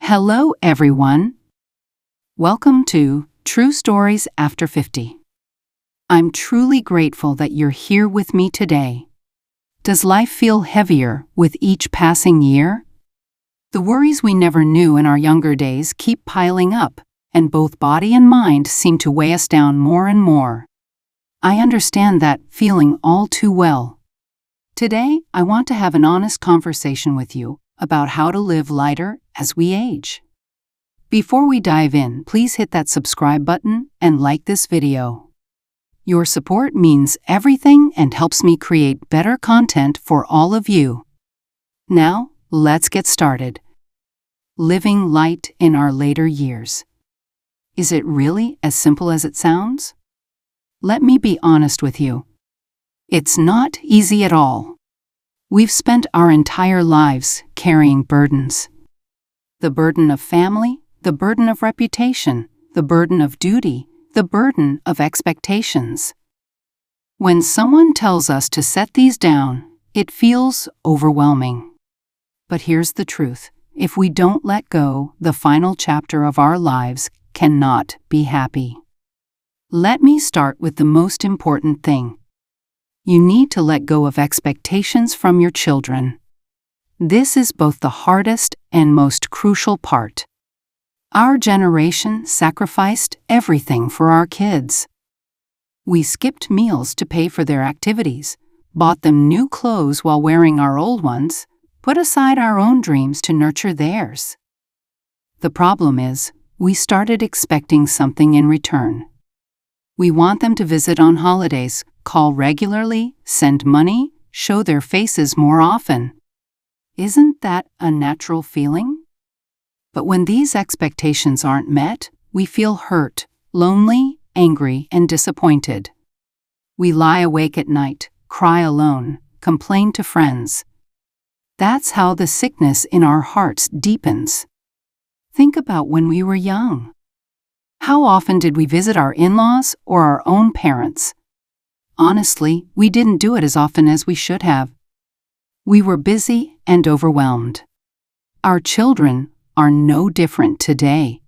Hello, everyone. Welcome to True Stories After 50. I'm truly grateful that you're here with me today. Does life feel heavier with each passing year? The worries we never knew in our younger days keep piling up, and both body and mind seem to weigh us down more and more. I understand that feeling all too well. Today, I want to have an honest conversation with you about how to live lighter as we age. Before we dive in, please hit that subscribe button and like this video. Your support means everything and helps me create better content for all of you. Now, let's get started. Living light in our later years. Is it really as simple as it sounds? Let me be honest with you. It's not easy at all. We've spent our entire lives carrying burdens. The burden of family, the burden of reputation, the burden of duty, the burden of expectations. When someone tells us to set these down, it feels overwhelming. But here's the truth. If we don't let go, the final chapter of our lives cannot be happy. Let me start with the most important thing. You need to let go of expectations from your children. This is both the hardest and most crucial part. Our generation sacrificed everything for our kids. We skipped meals to pay for their activities, bought them new clothes while wearing our old ones, put aside our own dreams to nurture theirs. The problem is, we started expecting something in return. We want them to visit on holidays, call regularly, send money, show their faces more often. Isn't that a natural feeling? But when these expectations aren't met, we feel hurt, lonely, angry, and disappointed. We lie awake at night, cry alone, complain to friends. That's how the sickness in our hearts deepens. Think about when we were young. How often did we visit our in-laws or our own parents? Honestly, we didn't do it as often as we should have. We were busy and overwhelmed. Our children are no different today.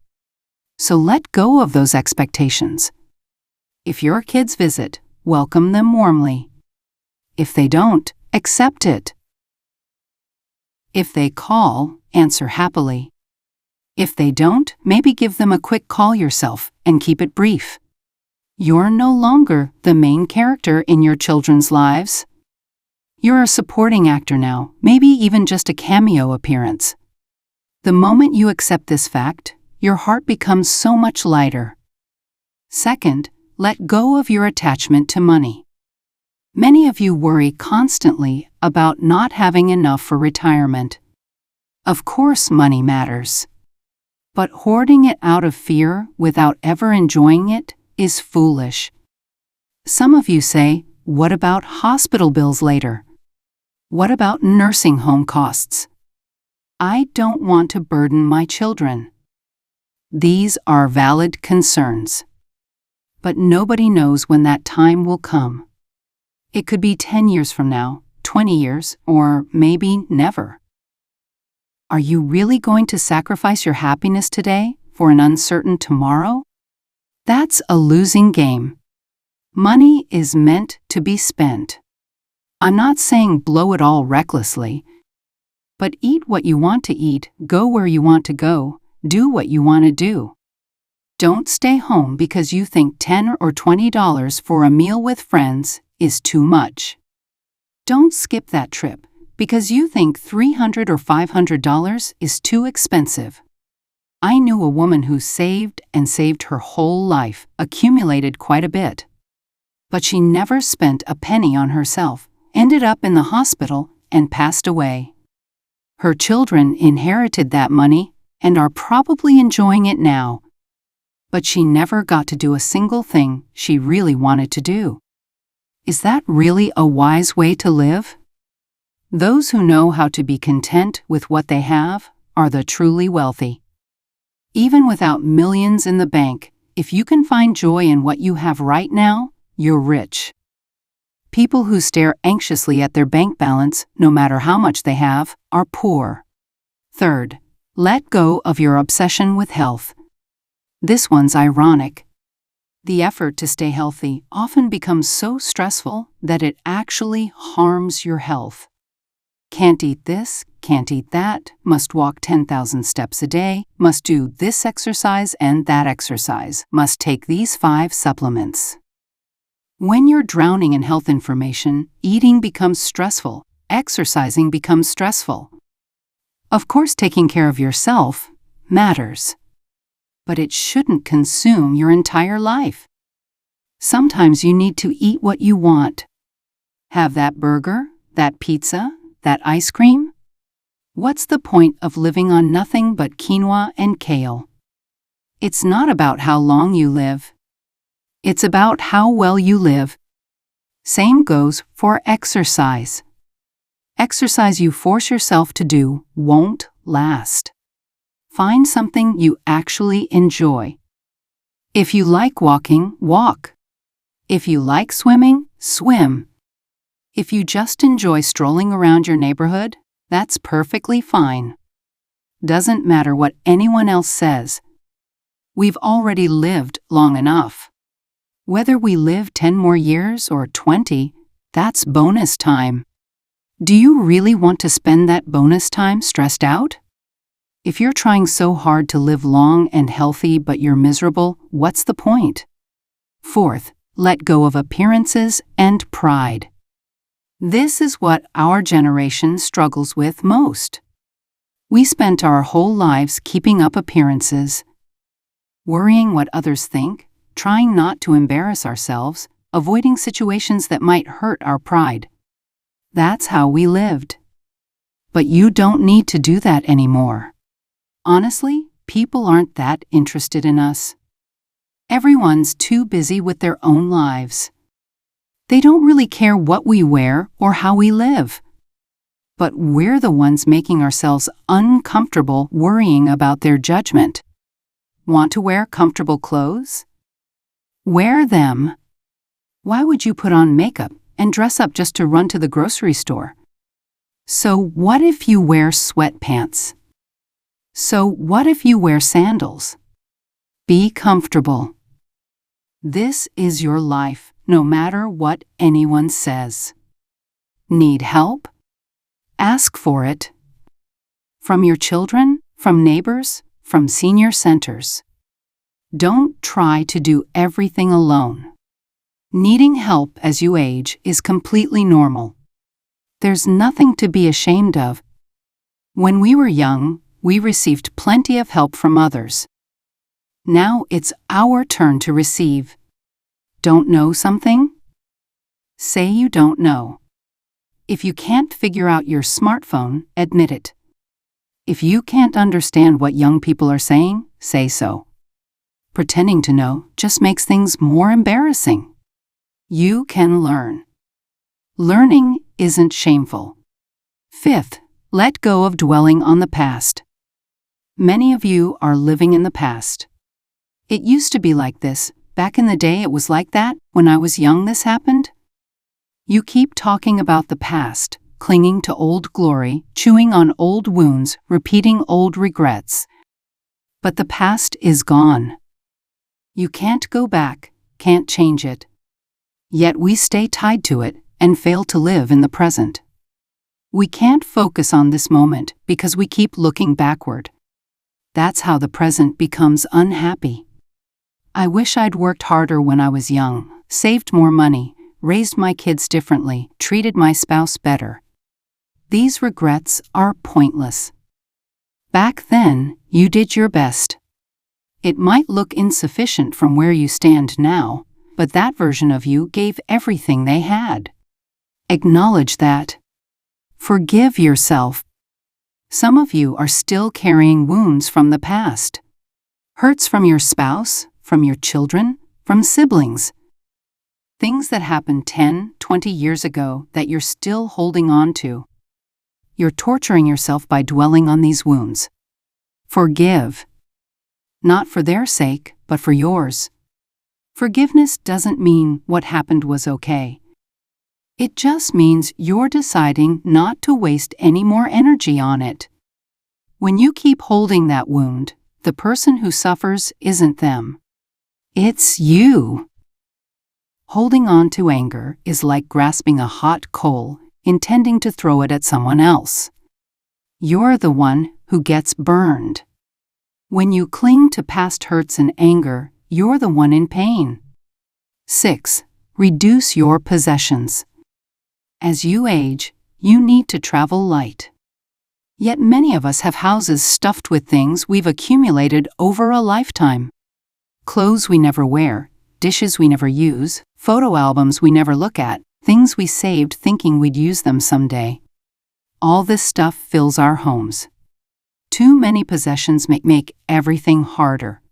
So let go of those expectations. If your kids visit, welcome them warmly. If they don't, accept it. If they call, answer happily. If they don't, maybe give them a quick call yourself and keep it brief. You're no longer the main character in your children's lives. You're a supporting actor now, maybe even just a cameo appearance. The moment you accept this fact, your heart becomes so much lighter. Second, let go of your attachment to money. Many of you worry constantly about not having enough for retirement. Of course, money matters. But hoarding it out of fear without ever enjoying it is foolish. Some of you say, what about hospital bills later? What about nursing home costs? I don't want to burden my children. These are valid concerns. But nobody knows when that time will come. It could be 10 years from now, 20 years, or maybe never. Are you really going to sacrifice your happiness today for an uncertain tomorrow? That's a losing game. Money is meant to be spent. I'm not saying blow it all recklessly, but eat what you want to eat, go where you want to go, do what you want to do. Don't stay home because you think $10 or $20 for a meal with friends is too much. Don't skip that trip because you think $300 or $500 is too expensive. I knew a woman who saved and saved her whole life, accumulated quite a bit. But she never spent a penny on herself, ended up in the hospital, and passed away. Her children inherited that money and are probably enjoying it now. But she never got to do a single thing she really wanted to do. Is that really a wise way to live? Those who know how to be content with what they have are the truly wealthy. Even without millions in the bank, if you can find joy in what you have right now, you're rich. People who stare anxiously at their bank balance, no matter how much they have, are poor. Third, Let go of your obsession with health. This one's ironic. The effort to stay healthy often becomes so stressful that it actually harms your health. Can't eat this, can't eat that, must walk 10,000 steps a day, must do this exercise and that exercise, must take these 5 supplements. When you're drowning in health information, eating becomes stressful, exercising becomes stressful. Of course, taking care of yourself matters, but it shouldn't consume your entire life. Sometimes you need to eat what you want. Have that burger, that pizza, that ice cream? What's the point of living on nothing but quinoa and kale? It's not about how long you live. It's about how well you live. Same goes for exercise. Exercise you force yourself to do won't last. Find something you actually enjoy. If you like walking, walk. If you like swimming, swim. If you just enjoy strolling around your neighborhood, that's perfectly fine. Doesn't matter what anyone else says. We've already lived long enough. Whether we live 10 more years or 20, that's bonus time. Do you really want to spend that bonus time stressed out? If you're trying so hard to live long and healthy but you're miserable, what's the point? Fourth, let go of appearances and pride. This is what our generation struggles with most. We spent our whole lives keeping up appearances, worrying what others think, trying not to embarrass ourselves, avoiding situations that might hurt our pride. That's how we lived. But you don't need to do that anymore. Honestly, people aren't that interested in us. Everyone's too busy with their own lives. They don't really care what we wear or how we live. But we're the ones making ourselves uncomfortable worrying about their judgment. Want to wear comfortable clothes? Wear them. Why would you put on makeup and dress up just to run to the grocery store? So what if you wear sweatpants? So what if you wear sandals? Be comfortable. This is your life, no matter what anyone says. Need help? Ask for it. From your children, from neighbors, from senior centers. Don't try to do everything alone. Needing help as you age is completely normal. There's nothing to be ashamed of. When we were young, we received plenty of help from others. Now it's our turn to receive. Don't know something? Say you don't know. If you can't figure out your smartphone, admit it. If you can't understand what young people are saying, say so. Pretending to know just makes things more embarrassing. You can learn. Learning isn't shameful. Fifth, let go of dwelling on the past. Many of you are living in the past. It used to be like this. Back in the day it was like that. When I was young this happened. You keep talking about the past, clinging to old glory, chewing on old wounds, repeating old regrets. But the past is gone. You can't go back, can't change it. Yet we stay tied to it and fail to live in the present. We can't focus on this moment because we keep looking backward. That's how the present becomes unhappy. I wish I'd worked harder when I was young, saved more money, raised my kids differently, treated my spouse better. These regrets are pointless. Back then, you did your best. It might look insufficient from where you stand now, but that version of you gave everything they had. Acknowledge that. Forgive yourself. Some of you are still carrying wounds from the past. Hurts from your spouse, from your children, from siblings. Things that happened 10, 20 years ago that you're still holding on to. You're torturing yourself by dwelling on these wounds. Forgive. Not for their sake, but for yours. Forgiveness doesn't mean what happened was okay. It just means you're deciding not to waste any more energy on it. When you keep holding that wound, the person who suffers isn't them. It's you. Holding on to anger is like grasping a hot coal, intending to throw it at someone else. You're the one who gets burned. When you cling to past hurts and anger, you're the one in pain. 6. Reduce your possessions. As you age, you need to travel light. Yet many of us have houses stuffed with things we've accumulated over a lifetime. Clothes we never wear, dishes we never use, photo albums we never look at, things we saved thinking we'd use them someday. All this stuff fills our homes. Too many possessions make everything harder.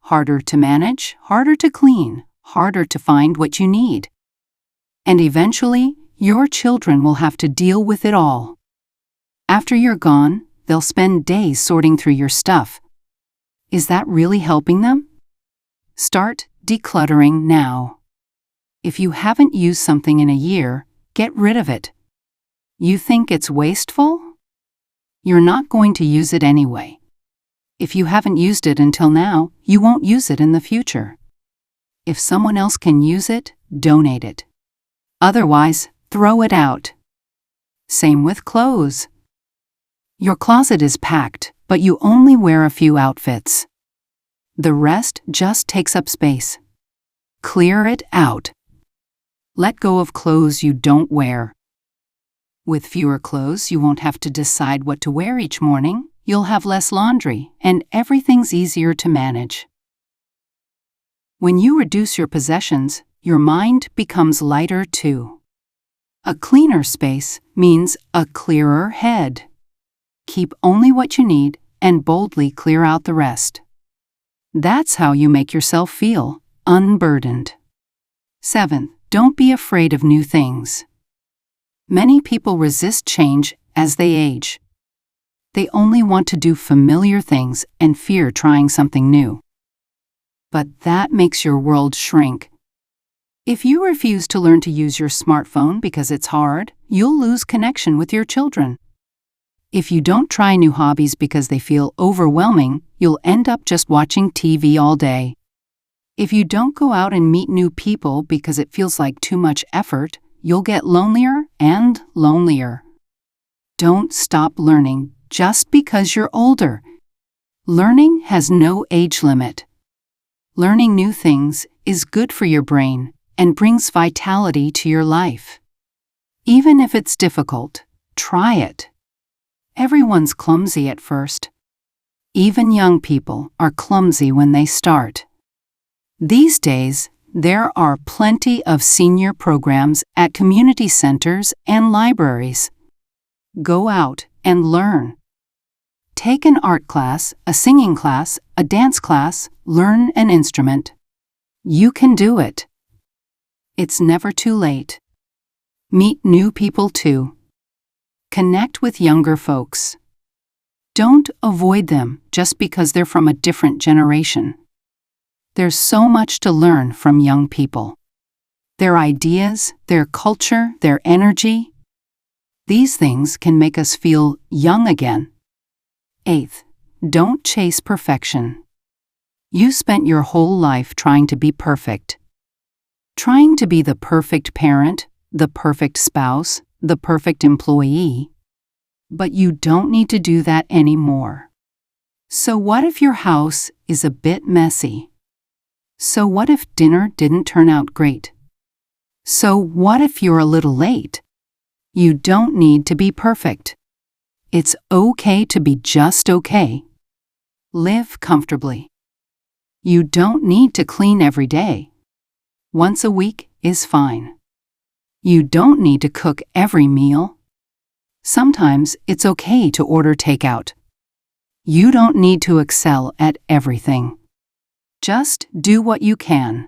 Harder to manage, harder to clean, harder to find what you need. And eventually, your children will have to deal with it all. After you're gone, they'll spend days sorting through your stuff. Is that really helping them? Start decluttering now. If you haven't used something in a year, get rid of it. You think it's wasteful? You're not going to use it anyway. If you haven't used it until now, you won't use it in the future. If someone else can use it, donate it. Otherwise, throw it out. Same with clothes. Your closet is packed, but you only wear a few outfits. The rest just takes up space. Clear it out. Let go of clothes you don't wear. With fewer clothes, you won't have to decide what to wear each morning. You'll have less laundry, and everything's easier to manage. When you reduce your possessions, your mind becomes lighter too. A cleaner space means a clearer head. Keep only what you need and boldly clear out the rest. That's how you make yourself feel unburdened. 7. Don't be afraid of new things. Many people resist change as they age. They only want to do familiar things and fear trying something new. But that makes your world shrink. If you refuse to learn to use your smartphone because it's hard, you'll lose connection with your children. If you don't try new hobbies because they feel overwhelming, you'll end up just watching TV all day. If you don't go out and meet new people because it feels like too much effort, you'll get lonelier and lonelier. Don't stop learning just because you're older. Learning has no age limit. Learning new things is good for your brain and brings vitality to your life. Even if it's difficult, try it. Everyone's clumsy at first. Even young people are clumsy when they start. These days, there are plenty of senior programs at community centers and libraries. Go out and learn. Take an art class, a singing class, a dance class, learn an instrument. You can do it. It's never too late. Meet new people too. Connect with younger folks. Don't avoid them just because they're from a different generation. There's so much to learn from young people. Their ideas, their culture, their energy. These things can make us feel young again. 8. Don't chase perfection. You spent your whole life trying to be perfect. Trying to be the perfect parent, the perfect spouse, the perfect employee. But you don't need to do that anymore. So what if your house is a bit messy? So what if dinner didn't turn out great? So what if you're a little late? You don't need to be perfect. It's okay to be just okay. Live comfortably. You don't need to clean every day. Once a week is fine. You don't need to cook every meal. Sometimes it's okay to order takeout. You don't need to excel at everything. Just do what you can.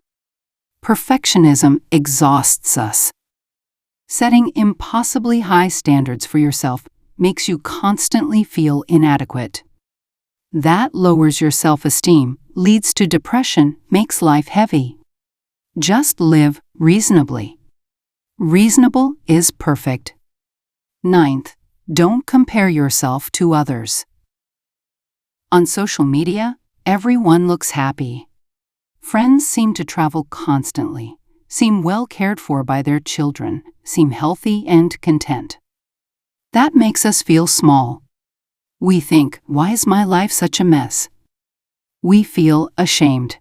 Perfectionism exhausts us. Setting impossibly high standards for yourself makes you constantly feel inadequate. That lowers your self-esteem, leads to depression, makes life heavy. Just live reasonably. Reasonable is perfect. 9th, Don't compare yourself to others. On social media, everyone looks happy. Friends seem to travel constantly, seem well cared for by their children, seem healthy and content. That makes us feel small. We think, why is my life such a mess? We feel ashamed.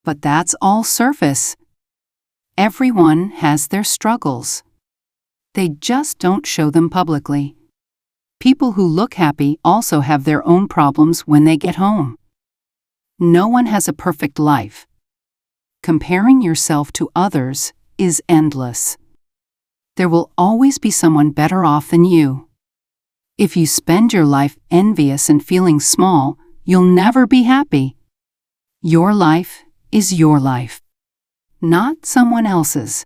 But that's all surface. Everyone has their struggles. They just don't show them publicly. People who look happy also have their own problems when they get home. No one has a perfect life. Comparing yourself to others is endless. There will always be someone better off than you. If you spend your life envious and feeling small, you'll never be happy. Your life is your life, not someone else's.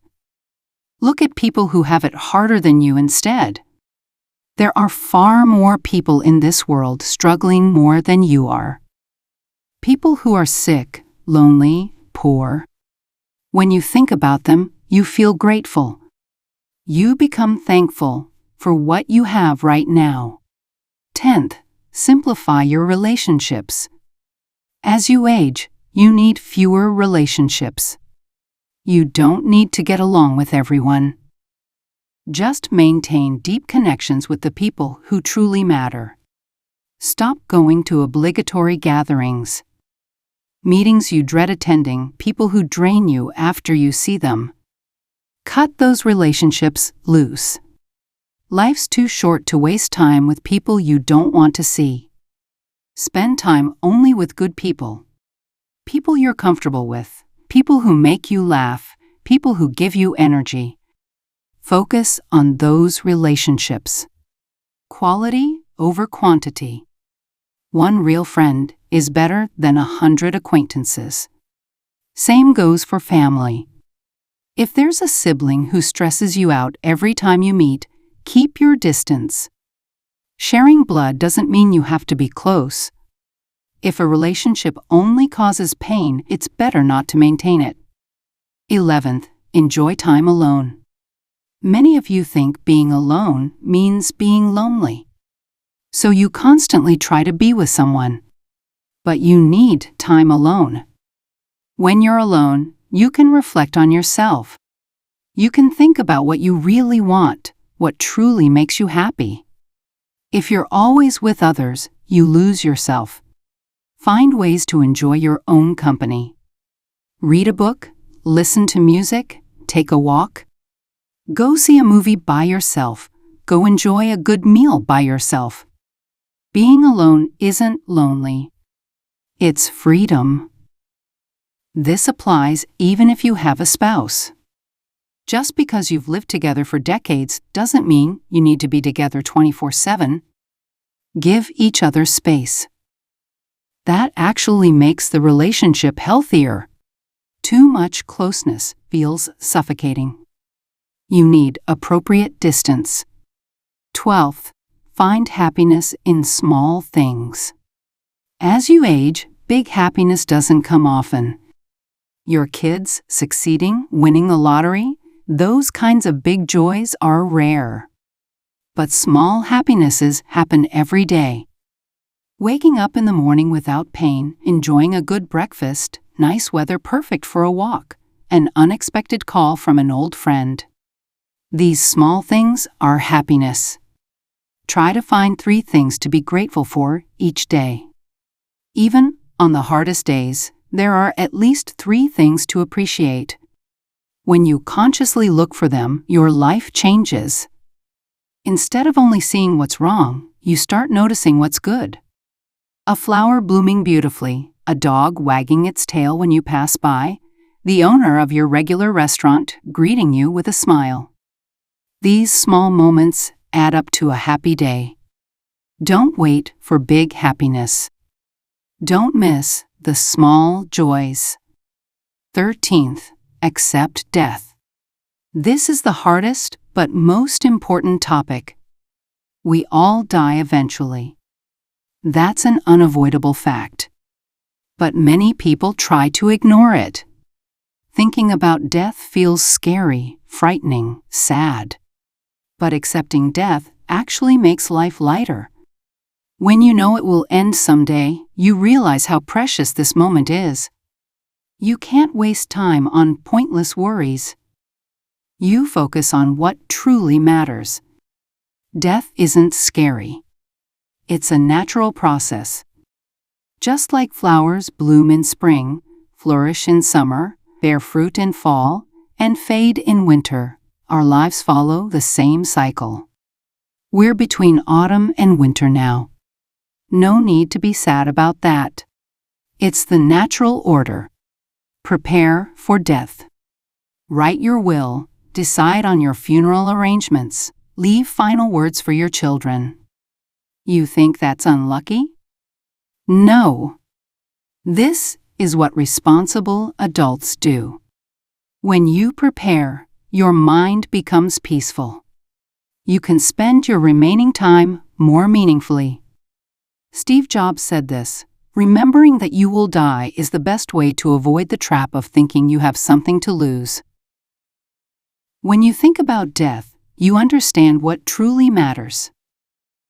Look at people who have it harder than you instead. There are far more people in this world struggling more than you are. People who are sick, lonely, poor. When you think about them, you feel grateful. You become thankful for what you have right now. 10th, simplify your relationships. As you age, you need fewer relationships. You don't need to get along with everyone. Just maintain deep connections with the people who truly matter. Stop going to obligatory gatherings. Meetings you dread attending, people who drain you after you see them. Cut those relationships loose. Life's too short to waste time with people you don't want to see. Spend time only with good people. People you're comfortable with, people who make you laugh, people who give you energy. Focus on those relationships. Quality over quantity. One real friend is better than 100 acquaintances. Same goes for family. If there's a sibling who stresses you out every time you meet, keep your distance. Sharing blood doesn't mean you have to be close. If a relationship only causes pain, it's better not to maintain it. 11th, enjoy time alone. Many of you think being alone means being lonely. So you constantly try to be with someone. But you need time alone. When you're alone, you can reflect on yourself. You can think about what you really want, what truly makes you happy. If you're always with others, you lose yourself. Find ways to enjoy your own company. Read a book, listen to music, take a walk. Go see a movie by yourself. Go enjoy a good meal by yourself. Being alone isn't lonely. It's freedom. This applies even if you have a spouse. Just because you've lived together for decades doesn't mean you need to be together 24/7. Give each other space. That actually makes the relationship healthier. Too much closeness feels suffocating. You need appropriate distance. 12th, find happiness in small things. As you age, big happiness doesn't come often. Your kids succeeding, winning the lottery, those kinds of big joys are rare. But small happinesses happen every day. Waking up in the morning without pain, enjoying a good breakfast, nice weather perfect for a walk, an unexpected call from an old friend. These small things are happiness. Try to find 3 things to be grateful for each day. Even on the hardest days, there are at least 3 things to appreciate. When you consciously look for them, your life changes. Instead of only seeing what's wrong, you start noticing what's good. A flower blooming beautifully, a dog wagging its tail when you pass by, the owner of your regular restaurant greeting you with a smile. These small moments add up to a happy day. Don't wait for big happiness. Don't miss the small joys. 13th, accept death. This is the hardest but most important topic. We all die eventually. That's an unavoidable fact. But many people try to ignore it. Thinking about death feels scary, frightening, sad. But accepting death actually makes life lighter. When you know it will end someday, you realize how precious this moment is. You can't waste time on pointless worries. You focus on what truly matters. Death isn't scary. It's a natural process. Just like flowers bloom in spring, flourish in summer, bear fruit in fall, and fade in winter, our lives follow the same cycle. We're between autumn and winter now. No need to be sad about that. It's the natural order. Prepare for death. Write your will, decide on your funeral arrangements, leave final words for your children. You think that's unlucky? No. This is what responsible adults do. When you prepare, your mind becomes peaceful. You can spend your remaining time more meaningfully. Steve Jobs said this, "Remembering that you will die is the best way to avoid the trap of thinking you have something to lose." When you think about death, you understand what truly matters.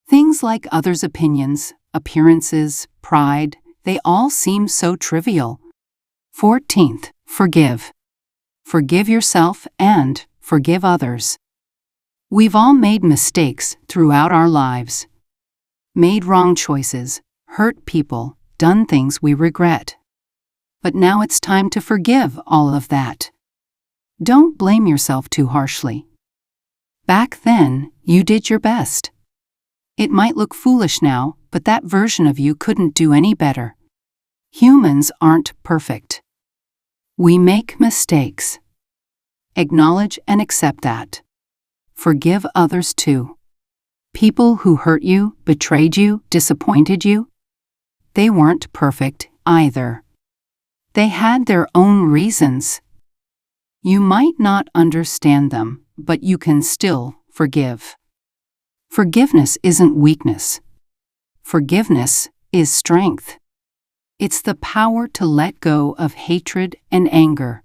Things like others' opinions, appearances, pride, they all seem so trivial. 14th, forgive. Forgive yourself and forgive others. We've all made mistakes throughout our lives. Made wrong choices, hurt people, done things we regret. But now it's time to forgive all of that. Don't blame yourself too harshly. Back then, you did your best. It might look foolish now, but that version of you couldn't do any better. Humans aren't perfect. We make mistakes. Acknowledge and accept that. Forgive others too. People who hurt you, betrayed you, disappointed you, they weren't perfect either. They had their own reasons. You might not understand them, but you can still forgive. Forgiveness isn't weakness. Forgiveness is strength. It's the power to let go of hatred and anger.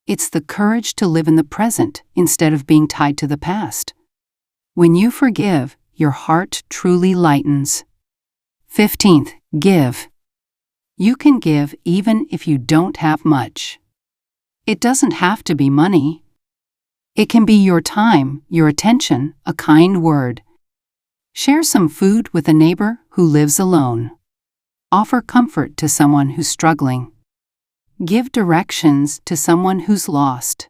It's the courage to live in the present instead of being tied to the past. When you forgive, your heart truly lightens. 15th, give. You can give even if you don't have much. It doesn't have to be money. It can be your time, your attention, a kind word. Share some food with a neighbor who lives alone. Offer comfort to someone who's struggling. Give directions to someone who's lost.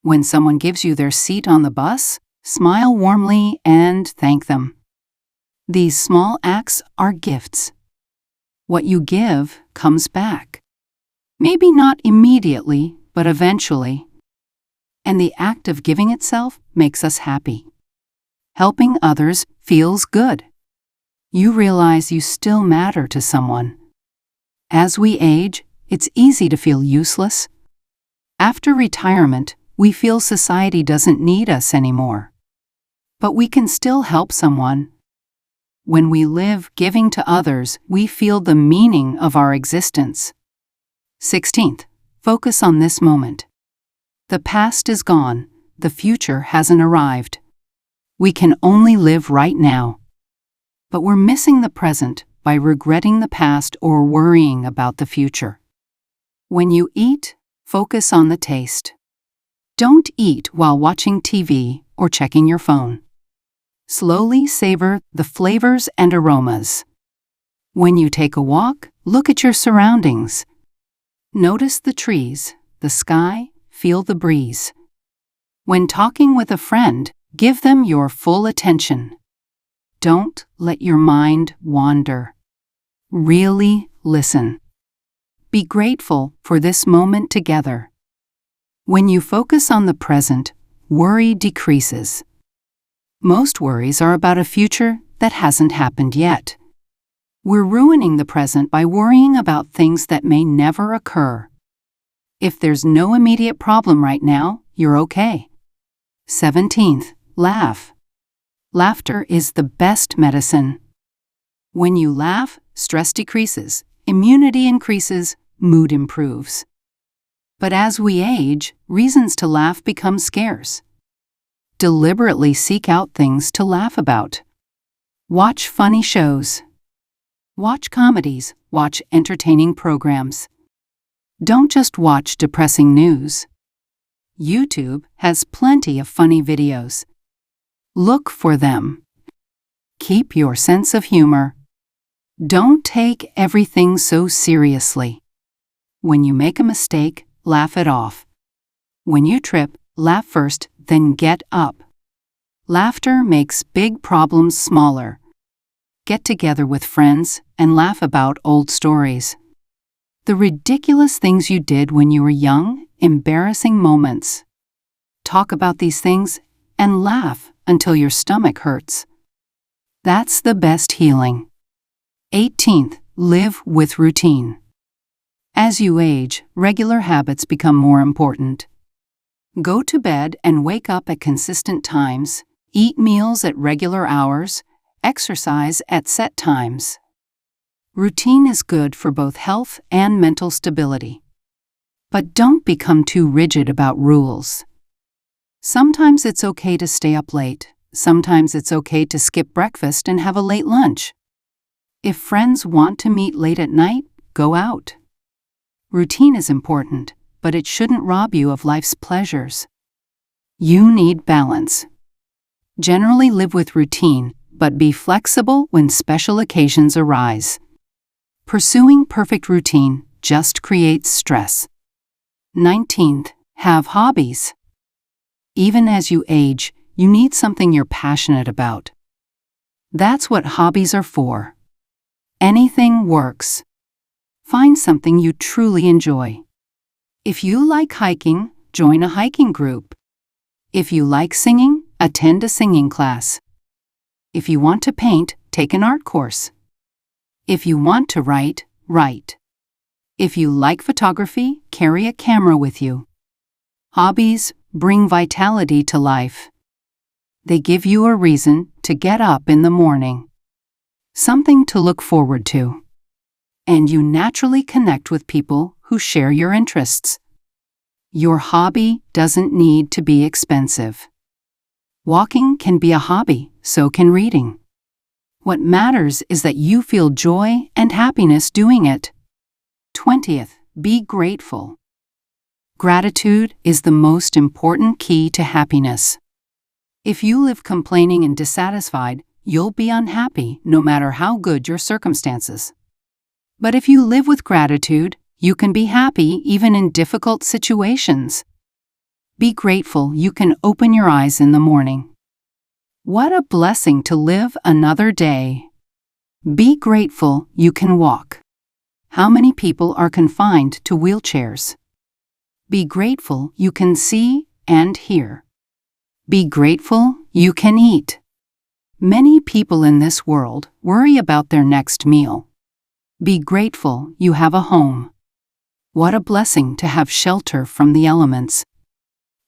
When someone gives you their seat on the bus, smile warmly and thank them. These small acts are gifts. What you give comes back. Maybe not immediately, but eventually. And the act of giving itself makes us happy. Helping others feels good. You realize you still matter to someone. As we age, it's easy to feel useless. After retirement, we feel society doesn't need us anymore. But we can still help someone. When we live giving to others, we feel the meaning of our existence. 16th, focus on this moment. The past is gone, the future hasn't arrived. We can only live right now. But we're missing the present by regretting the past or worrying about the future. When you eat, focus on the taste. Don't eat while watching TV or checking your phone. Slowly savor the flavors and aromas. When you take a walk, look at your surroundings. Notice the trees, the sky, feel the breeze. When talking with a friend, give them your full attention. Don't let your mind wander. Really listen. Be grateful for this moment together. When you focus on the present, worry decreases. Most worries are about a future that hasn't happened yet. We're ruining the present by worrying about things that may never occur. If there's no immediate problem right now, you're okay. 17th, laugh. Laughter is the best medicine. When you laugh, stress decreases, immunity increases, mood improves. But as we age, reasons to laugh become scarce. Deliberately seek out things to laugh about. Watch funny shows. Watch comedies. Watch entertaining programs. Don't just watch depressing news. YouTube has plenty of funny videos. Look for them. Keep your sense of humor. Don't take everything so seriously. When you make a mistake, laugh it off. When you trip, laugh first, then get up. Laughter makes big problems smaller. Get together with friends and laugh about old stories. The ridiculous things you did when you were young, embarrassing moments. Talk about these things and laugh until your stomach hurts. That's the best healing. 18th, live with routine. As you age, regular habits become more important. Go to bed and wake up at consistent times, eat meals at regular hours, exercise at set times. Routine is good for both health and mental stability. But don't become too rigid about rules. Sometimes it's okay to stay up late. Sometimes it's okay to skip breakfast and have a late lunch. If friends want to meet late at night, go out. Routine is important, but it shouldn't rob you of life's pleasures. You need balance. Generally live with routine, but be flexible when special occasions arise. Pursuing perfect routine just creates stress. 19th, have hobbies. Even as you age, you need something you're passionate about. That's what hobbies are for. Anything works. Find something you truly enjoy. If you like hiking, join a hiking group. If you like singing, attend a singing class. If you want to paint, take an art course. If you want to write, write. If you like photography, carry a camera with you. Hobbies bring vitality to life. They give you a reason to get up in the morning. Something to look forward to. And you naturally connect with people who share your interests. Your hobby doesn't need to be expensive. Walking can be a hobby, so can reading. What matters is that you feel joy and happiness doing it. 20th, be grateful. Gratitude is the most important key to happiness. If you live complaining and dissatisfied, you'll be unhappy no matter how good your circumstances. But if you live with gratitude, you can be happy even in difficult situations. Be grateful you can open your eyes in the morning. What a blessing to live another day. Be grateful you can walk. How many people are confined to wheelchairs? Be grateful you can see and hear. Be grateful you can eat. Many people in this world worry about their next meal. Be grateful you have a home. What a blessing to have shelter from the elements.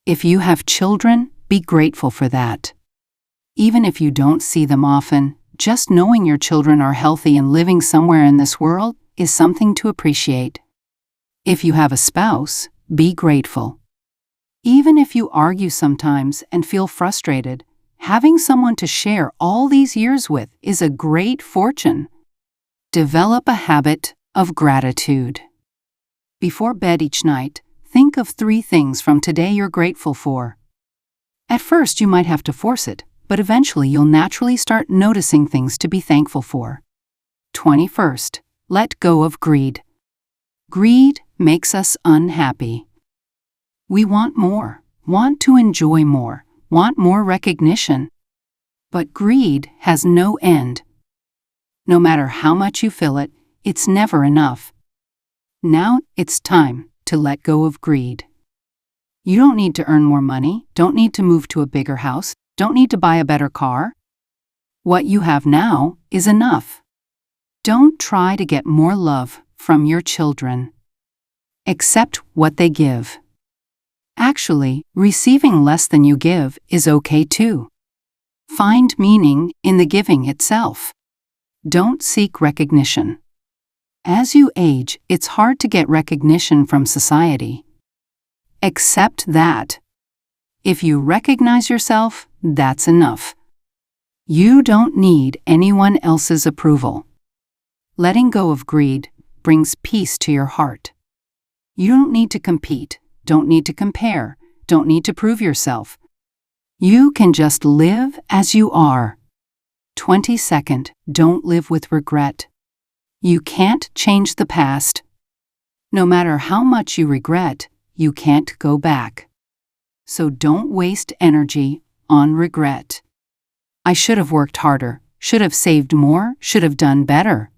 If you have children, be grateful for that. Even if you don't see them often, just knowing your children are healthy and living somewhere in this world is something to appreciate. If you have a spouse, be grateful. Even if you argue sometimes and feel frustrated, having someone to share all these years with is a great fortune. Develop a habit of gratitude. Before bed each night, think of 3 things from today you're grateful for. At first, you might have to force it, but eventually you'll naturally start noticing things to be thankful for. 21st, let go of greed. Greed makes us unhappy. We want more, want to enjoy more, want more recognition. But greed has no end. No matter how much you fill it, it's never enough. Now it's time to let go of greed. You don't need to earn more money, don't need to move to a bigger house, don't need to buy a better car. What you have now is enough. Don't try to get more love from your children. Accept what they give. Actually, receiving less than you give is okay too. Find meaning in the giving itself. Don't seek recognition. As you age, it's hard to get recognition from society. Accept that. If you recognize yourself, that's enough. You don't need anyone else's approval. Letting go of greed brings peace to your heart. You don't need to compete, don't need to compare, don't need to prove yourself. You can just live as you are. 22nd, don't live with regret. You can't change the past. No matter how much you regret, you can't go back. So don't waste energy on regret. I should have worked harder, should have saved more, should have done better.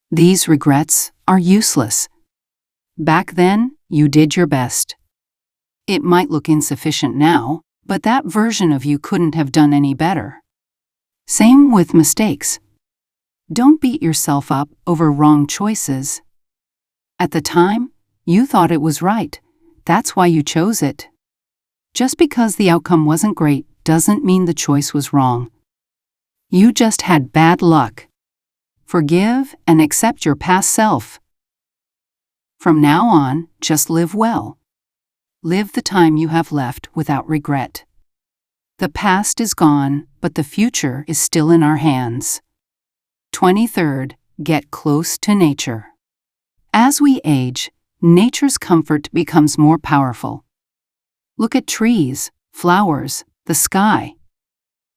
These regrets are useless. Back then, you did your best. It might look insufficient now, but that version of you couldn't have done any better. Same with mistakes. Don't beat yourself up over wrong choices. At the time, you thought it was right. That's why you chose it. Just because the outcome wasn't great doesn't mean the choice was wrong. You just had bad luck. Forgive and accept your past self. From now on, just live well. Live the time you have left without regret. The past is gone, but the future is still in our hands. 23rd, get close to nature. As we age, nature's comfort becomes more powerful. Look at trees, flowers, the sky.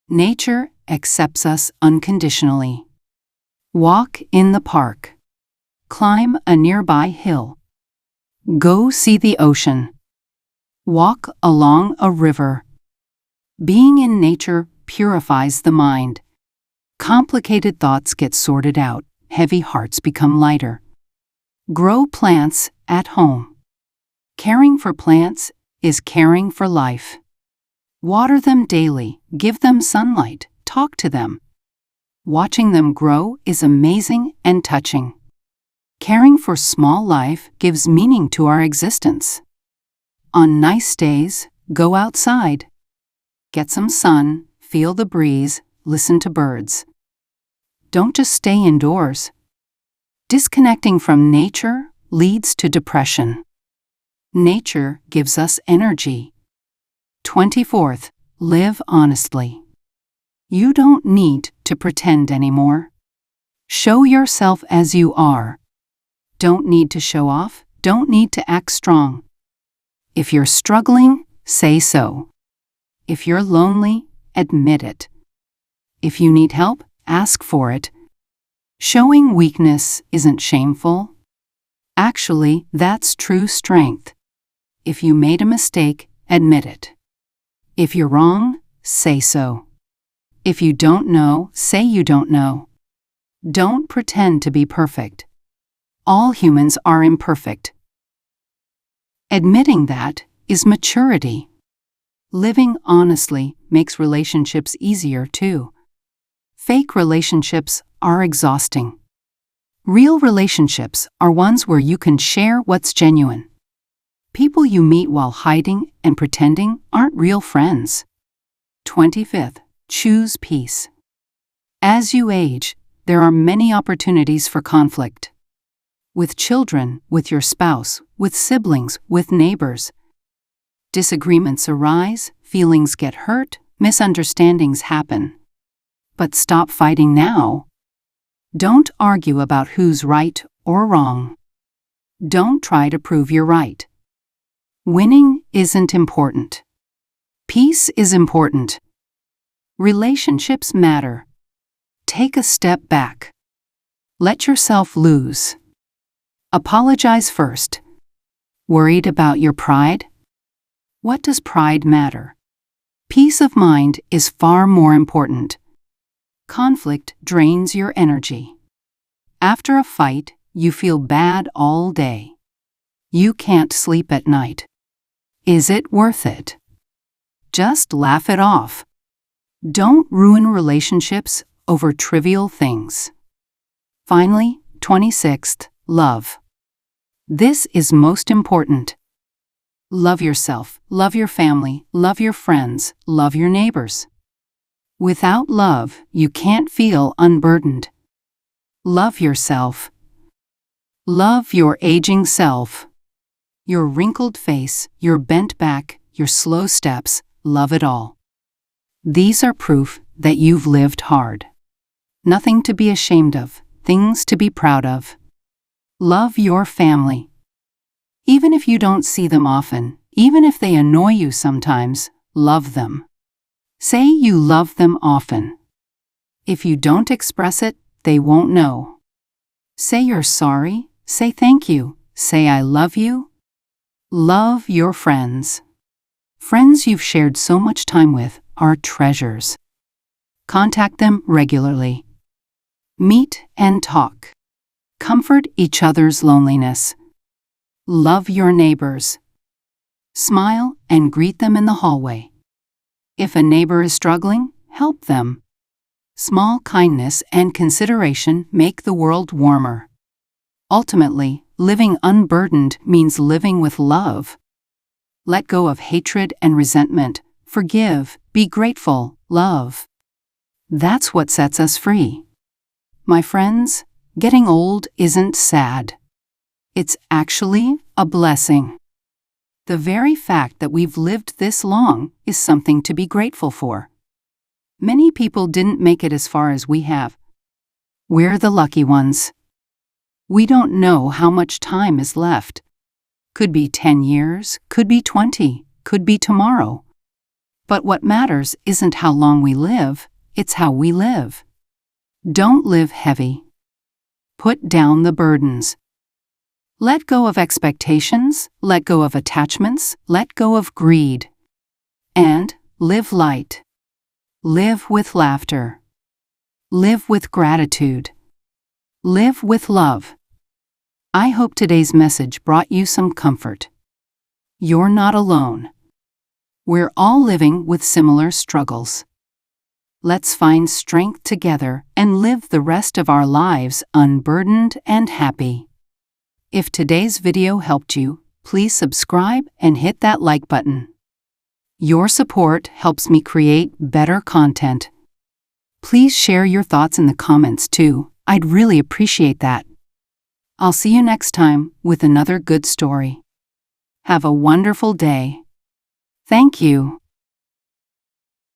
Nature accepts us unconditionally. Walk in the park. Climb a nearby hill. Go see the ocean. Walk along a river. Being in nature purifies the mind. Complicated thoughts get sorted out, heavy hearts become lighter. Grow plants at home. Caring for plants is caring for life. Water them daily, give them sunlight, talk to them. Watching them grow is amazing and touching. Caring for small life gives meaning to our existence. On nice days, go outside. Get some sun, feel the breeze, listen to birds. Don't just stay indoors. Disconnecting from nature leads to depression. Nature gives us energy. 24th, live honestly. You don't need to pretend anymore. Show yourself as you are. Don't need to show off, don't need to act strong. If you're struggling, say so. If you're lonely, admit it. If you need help, ask for it. Showing weakness isn't shameful. Actually, that's true strength. If you made a mistake, admit it. If you're wrong, say so. If you don't know, say you don't know. Don't pretend to be perfect. All humans are imperfect. Admitting that is maturity. Living honestly makes relationships easier too. Fake relationships are exhausting. Real relationships are ones where you can share what's genuine. People you meet while hiding and pretending aren't real friends. 25th, choose peace. As you age, there are many opportunities for conflict. With children, with your spouse, with siblings, with neighbors. Disagreements arise, feelings get hurt, misunderstandings happen. But stop fighting now. Don't argue about who's right or wrong. Don't try to prove you're right. Winning isn't important. Peace is important. Relationships matter. Take a step back. Let yourself lose. Apologize first. Worried about your pride? What does pride matter? Peace of mind is far more important. Conflict drains your energy. After a fight, you feel bad all day. You can't sleep at night. Is it worth it? Just laugh it off. Don't ruin relationships over trivial things. Finally, 26th, love. This is most important. Love yourself, love your family, love your friends, love your neighbors. Without love, you can't feel unburdened. Love yourself. Love your aging self. Your wrinkled face, your bent back, your slow steps. love it all. These are proof that you've lived hard. Nothing to be ashamed of, things to be proud of. Love your family. Even if you don't see them often, even if they annoy you sometimes, love them. Say you love them often. If you don't express it, they won't know. Say you're sorry, say thank you, say I love you. Love your friends. Friends you've shared so much time with are treasures. Contact them regularly. Meet and talk. Comfort each other's loneliness. Love your neighbors. Smile and greet them in the hallway. If a neighbor is struggling, help them. Small kindness and consideration make the world warmer. Ultimately, living unburdened means living with love. Let go of hatred and resentment. Forgive, be grateful, love. That's what sets us free. My friends, getting old isn't sad. It's actually a blessing. The very fact that we've lived this long is something to be grateful for. Many people didn't make it as far as we have. We're the lucky ones. We don't know how much time is left. Could be 10 years, could be 20, could be tomorrow. But what matters isn't how long we live, it's how we live. Don't live heavy. Put down the burdens. Let go of expectations, let go of attachments, let go of greed. And live light. Live with laughter. Live with gratitude. Live with love. I hope today's message brought you some comfort. You're not alone. We're all living with similar struggles. Let's find strength together and live the rest of our lives unburdened and happy. If today's video helped you, please subscribe and hit that like button. Your support helps me create better content. Please share your thoughts in the comments too. I'd really appreciate that. I'll see you next time with another good story. Have a wonderful day. Thank you.